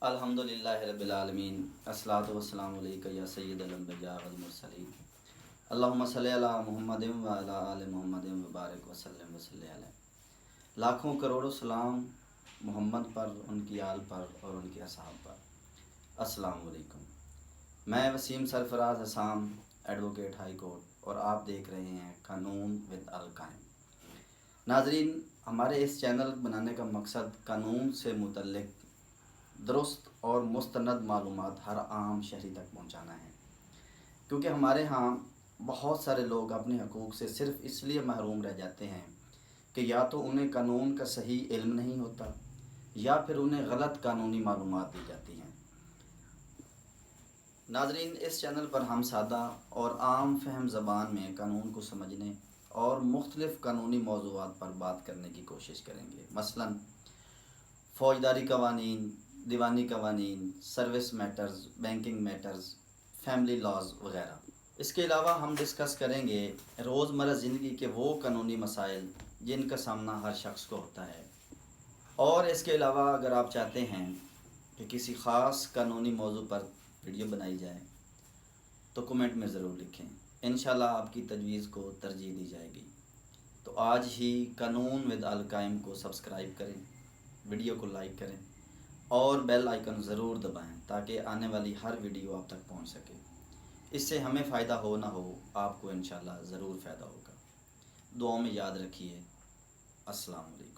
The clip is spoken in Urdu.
الحمدللہ رب العالمین الصلاۃ والسلام علیکہ یا سید الانبیاء والمرسلین اللہم صلی علی محمد وعلی آل محمد وبارک وسلم وصلی علیہ۔ لاکھوں کروڑوں سلام محمد پر، ان کی آل پر اور ان کے اصحاب پر۔ السلام علیکم۔ میں وسیم سرفراز حسام، ایڈوکیٹ ہائی کورٹ، اور آپ دیکھ رہے ہیں قانون ود القائم۔ ناظرین، ہمارے اس چینل بنانے کا مقصد قانون سے متعلق درست اور مستند معلومات ہر عام شہری تک پہنچانا ہے، کیونکہ ہمارے ہاں بہت سارے لوگ اپنے حقوق سے صرف اس لیے محروم رہ جاتے ہیں کہ یا تو انہیں قانون کا صحیح علم نہیں ہوتا یا پھر انہیں غلط قانونی معلومات دی جاتی ہیں۔ ناظرین، اس چینل پر ہم سادہ اور عام فہم زبان میں قانون کو سمجھنے اور مختلف قانونی موضوعات پر بات کرنے کی کوشش کریں گے، مثلاً فوجداری قوانین، دیوانی قوانین، service matters, banking matters, family laws وغیرہ۔ اس کے علاوہ ہم ڈسکس کریں گے روزمرہ زندگی کے وہ قانونی مسائل جن کا سامنا ہر شخص کو ہوتا ہے۔ اور اس کے علاوہ اگر آپ چاہتے ہیں کہ کسی خاص قانونی موضوع پر ویڈیو بنائی جائے تو کمنٹ میں ضرور لکھیں، انشاءاللہ آپ کی تجویز کو ترجیح دی جائے گی۔ تو آج ہی قانون ود القائم کو سبسکرائب کریں، ویڈیو کو لائک کریں اور بیل آئیکن ضرور دبائیں تاکہ آنے والی ہر ویڈیو آپ تک پہنچ سکے۔ اس سے ہمیں فائدہ ہو نہ ہو، آپ کو انشاءاللہ ضرور فائدہ ہوگا۔ دعاؤں میں یاد رکھیے۔ السلام علیکم۔